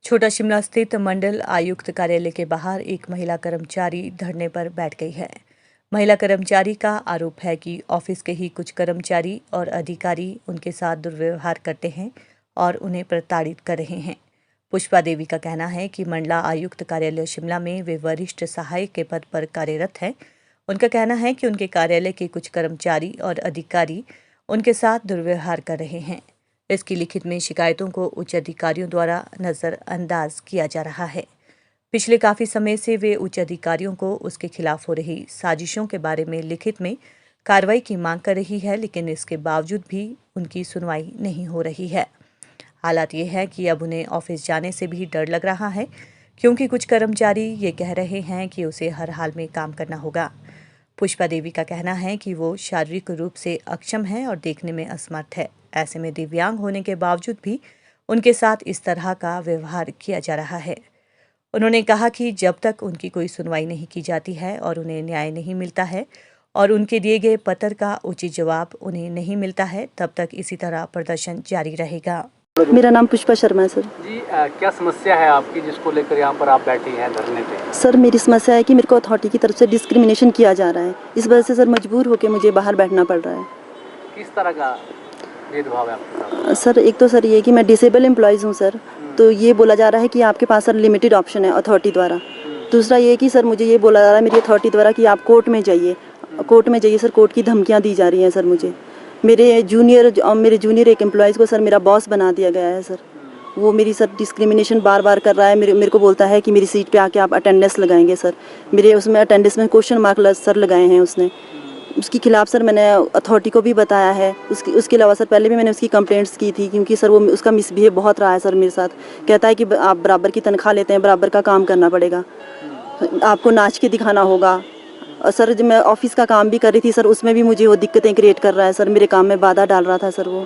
छोटा शिमला स्थित मंडल आयुक्त कार्यालय के बाहर एक महिला कर्मचारी धरने पर बैठ गई है। महिला कर्मचारी का आरोप है कि ऑफिस के ही कुछ कर्मचारी और अधिकारी उनके साथ दुर्व्यवहार करते हैं और उन्हें प्रताड़ित कर रहे हैं। पुष्पा देवी का कहना है कि मंडला आयुक्त कार्यालय शिमला में वे वरिष्ठ सहायक के पद पर कार्यरत हैं। उनका कहना है कि उनके कार्यालय के कुछ कर्मचारी और अधिकारी उनके साथ दुर्व्यवहार कर रहे हैं। इसकी लिखित में शिकायतों को उच्च अधिकारियों द्वारा नज़रअंदाज किया जा रहा है। पिछले काफ़ी समय से वे उच्च अधिकारियों को उसके खिलाफ हो रही साजिशों के बारे में लिखित में कार्रवाई की मांग कर रही है, लेकिन इसके बावजूद भी उनकी सुनवाई नहीं हो रही है। हालात ये है कि अब उन्हें ऑफिस जाने से भी डर लग रहा है, क्योंकि कुछ कर्मचारी ये कह रहे हैं कि उसे हर हाल में काम करना होगा। पुष्पा देवी का कहना है कि वो शारीरिक रूप से अक्षम है और देखने में असमर्थ है। ऐसे में दिव्यांग होने के बावजूद भी उनके साथ इस तरह का व्यवहार किया जा रहा है। उन्होंने कहा कि जब तक उनकी कोई सुनवाई नहीं की जाती है और उन्हें न्याय नहीं मिलता है और उनके दिए गए पत्र का उचित जवाब उन्हें नहीं मिलता है, तब तक इसी तरह प्रदर्शन जारी रहेगा। मेरा नाम पुष्पा शर्मा है सर। जी, क्या समस्या है आपकी जिसको लेकर यहाँ पर आप बैठी हैं धरने पे? सर मेरी समस्या है कि मेरे को अथॉरिटी की तरफ से डिस्क्रिमिनेशन किया जा रहा है। इस वजह से सर मजबूर होकर मुझे बाहर बैठना पड़ रहा है। किस तरह का भेदभाव है आपके साथ? सर एक तो सर ये कि मैं डिसेबल एम्प्लॉयज़ हूँ सर, तो ये बोला जा रहा है कि आपके पास सर लिमिटेड ऑप्शन है अथॉरिटी द्वारा। दूसरा ये कि सर मुझे ये बोला जा रहा है मेरी अथॉरिटी द्वारा कि आप कोर्ट में जाइए सर। कोर्ट की धमकियाँ दी जा रही हैं सर मुझे। मेरे जूनियर एक एम्प्लॉयज़ को सर मेरा बॉस बना दिया गया है सर। वो मेरी सर डिस्क्रिमिनेशन बार बार कर रहा है। मेरे को बोलता है कि मेरी सीट पे आके आप अटेंडेंस लगाएंगे सर। मेरे उसमें अटेंडेंस में क्वेश्चन मार्क सर लगाए हैं उसने। उसके खिलाफ सर मैंने अथॉरिटी को भी बताया है। उसके अलावा सर पहले भी मैंने उसकी कंप्लेंट्स की थी, क्योंकि सर वो उसका मिसबिहेव बहुत रहा है सर मेरे साथ। कहता है कि आप बराबर की तनख्वाह लेते हैं, बराबर का काम करना पड़ेगा, आपको नाच के दिखाना होगा। और सर जब मैं ऑफिस का काम भी कर रही थी सर, उसमें भी मुझे वो दिक्कतें क्रिएट कर रहा है सर। मेरे काम में बाधा डाल रहा था सर वो।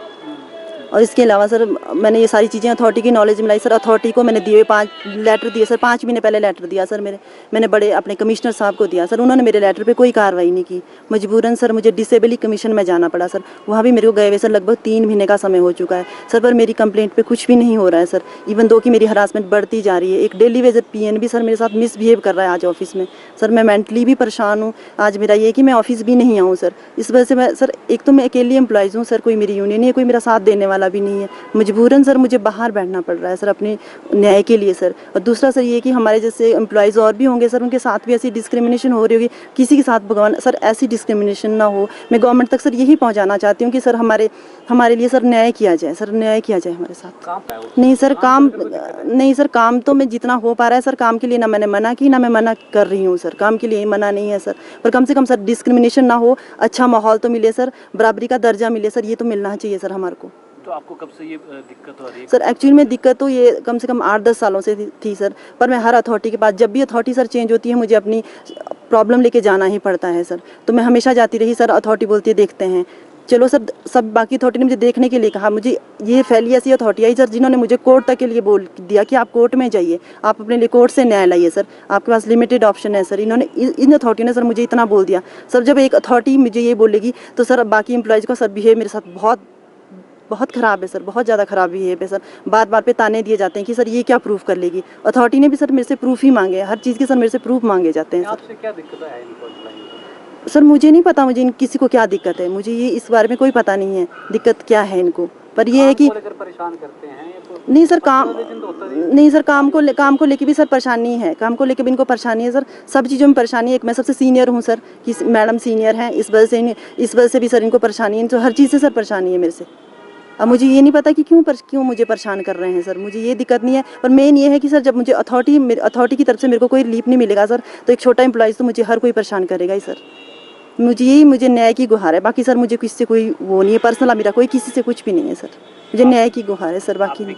और इसके अलावा सर मैंने ये सारी चीज़ें अथॉरिटी की नॉलेज में लाई सर। अथॉरिटी को मैंने दिए 5 लेटर दिए सर। 5 महीने पहले लेटर दिया सर मैंने बड़े अपने कमिश्नर साहब को दिया सर। उन्होंने मेरे लेटर पे कोई कार्रवाई नहीं की। मजबूरन सर मुझे डिसेबली कमीशन में जाना पड़ा सर। वहाँ भी मेरे को गए हुए सर लगभग 3 महीने का समय हो चुका है सर, पर मेरी कंप्लेंट पे कुछ भी नहीं हो रहा है सर। इवन दो कि मेरी हरासमेंट बढ़ती जा रही है। एक डेली वेजर पीएन भी सर मेरे साथ मिसबिहेव कर रहा है आज ऑफिस में सर। मैं मेंटली भी परेशान हूँ। आज मेरा ये कि मैं ऑफिस भी नहीं आऊँ सर। इस वजह से मैं सर, एक तो मैं अकेली एम्प्लॉयज़ हूँ सर, कोई मेरी यूनियन नहीं है, कोई मेरा साथ देने वाला भी नहीं है। मजबूरन सर मुझे बाहर बैठना पड़ रहा है सर अपने न्याय के लिए सर। और दूसरा सर ये कि हमारे जैसे एम्प्लॉयज़ और भी होंगे सर, उनके साथ भी ऐसी डिस्क्रिमिनेशन हो रही होगी। किसी के साथ भगवान सर ऐसी डिस्क्रिमिनेशन ना हो। मैं गवर्नमेंट तक सर यही पहुंचाना चाहती हूँ कि सर हमारे लिए सर न्याय किया जाए सर, न्याय किया जाए हमारे साथ। नहीं सर काम तो मैं जितना हो पा रहा है सर, काम के लिए ना मैंने मना की ना मैं मना कर रही हूँ सर। काम के लिए मना नहीं है सर, पर कम से कम सर डिस्क्रिमिनेशन ना हो, अच्छा माहौल तो मिले सर, बराबरी का दर्जा मिले सर, ये तो मिलना चाहिए सर हमारे को। तो आपको कब से ये दिक्कत हो रही है? सर एक्चुअली में दिक्कत तो ये कम से कम 8-10 सालों से थी सर, पर मैं हर अथॉरिटी के पास, जब भी अथॉरिटी सर चेंज होती है, मुझे अपनी प्रॉब्लम लेके जाना ही पड़ता है सर। तो मैं हमेशा जाती रही सर। अथॉरिटी बोलती है देखते हैं, चलो सर। सब बाकी अथॉरिटी ने मुझे देखने के लिए कहा। मुझे ये फैली ऐसी अथॉरिटी आई सर जिन्होंने मुझे कोर्ट तक के लिए बोल दिया कि आप कोर्ट में जाइए, आप अपने लिए कोर्ट से न्याय लाइए सर, आपके पास लिमिटेड ऑप्शन है सर। इन अथॉरिटी ने सर मुझे इतना बोल दिया सर। जब एक अथॉरिटी मुझे ये बोलेगी तो सर बाकी एम्प्लॉयज़ का सर बिहेव मेरे साथ बहुत ख़राब है सर, बहुत ज़्यादा ख़राब बिहेव है सर। बार बार पे ताने दिए जाते हैं कि सर ये क्या प्रूफ कर लेगी। अथॉरिटी ने भी सर मेरे से प्रूफ ही मांगे, हर चीज़ के सर मेरे से प्रूफ मांगे जाते हैं सर। आपसे क्या दिक्कत है इनको? सर मुझे नहीं पता मुझे किसी को क्या दिक्कत है, मुझे ये इस बारे में कोई पता नहीं है दिक्कत क्या है इनको। पर ये है कि परेशान करते हैं नहीं सर, नहीं सर, काम को लेके भी सर परेशानी है। काम को लेके भी इनको परेशानी है सर, सब चीज़ों में परेशानी है। एक मैं सबसे सीनियर हूँ सर, कि मैडम सीनियर हैं, इस वजह से भी सर इनको परेशानी है। तो हर चीज़ से सर परेशानी है मेरे से। अब मुझे ये नहीं पता कि क्यों मुझे परेशान कर रहे हैं सर। मुझे ये दिक्कत नहीं है, पर मेन ये है कि सर जब मुझे अथॉरिटी की तरफ से मेरे को कोई रिलीफ नहीं मिलेगा सर, तो एक छोटा एम्प्लॉयज़ तो मुझे हर कोई परेशान करेगा ही सर। मुझे न्याय की गुहार है। बाकी सर मुझे किसी से कोई वो नहीं है, पर्सनल मेरा कोई किसी से कुछ भी नहीं है सर। मुझे न्याय की गुहार है सर। बाकी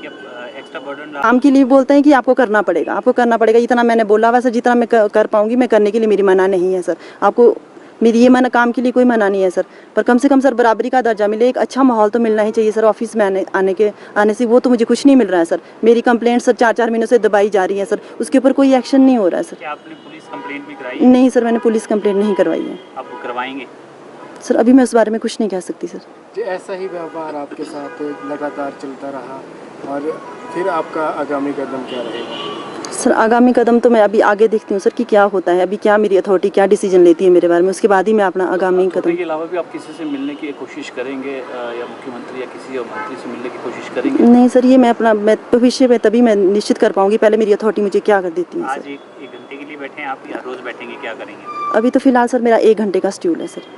काम के लिए बोलते हैं कि आपको करना पड़ेगा। इतना मैंने बोला हुआ सर, जितना मैं कर पाऊँगी मैं करने के लिए, मेरी मना नहीं है सर। आपको मेरी ये मना, काम के लिए कोई मना नहीं है सर, पर कम से कम सर बराबरी का दर्जा मिले, एक अच्छा माहौल तो मिलना ही चाहिए सर ऑफिस में आने से। वो तो मुझे कुछ नहीं मिल रहा है सर। मेरी कंप्लेंट सर 4-4 महीनों से दबाई जा रही है सर, उसके ऊपर कोई एक्शन नहीं हो रहा है सर। क्या आपने पुलिस कंप्लेंट भी कराई? नहीं सर, मैंने पुलिस कंप्लेंट नहीं करवाई है। आप वो करवाएंगे? सर अभी मैं उस बारे में कुछ नहीं कह सकती सर। जी, ऐसा ही व्यवहार आपके साथ लगातार चलता रहा और फिर आपका आगामी कदम क्या रहेगा? सर आगामी कदम तो मैं अभी आगे देखती हूँ सर कि क्या होता है, अभी क्या मेरी अथॉरिटी क्या डिसीजन लेती है मेरे बारे में, उसके बाद ही मैं अपना आगामी अथॉरिटी कदम। के अलावा भी आप किसी से मिलने की कोशिश करेंगे या मुख्यमंत्री या किसी और मंत्री से मिलने की कोशिश करेंगे? नहीं सर, ये मैं भविष्य में तभी मैं निश्चित कर पाऊंगी, पहले मेरी अथॉरिटी मुझे क्या कर देती है आज सर। एक घंटे के लिए बैठे हैं आप या रोज बैठेंगे, क्या करेंगे? अभी तो फिलहाल सर मेरा 1 घंटे का शेड्यूल है सर।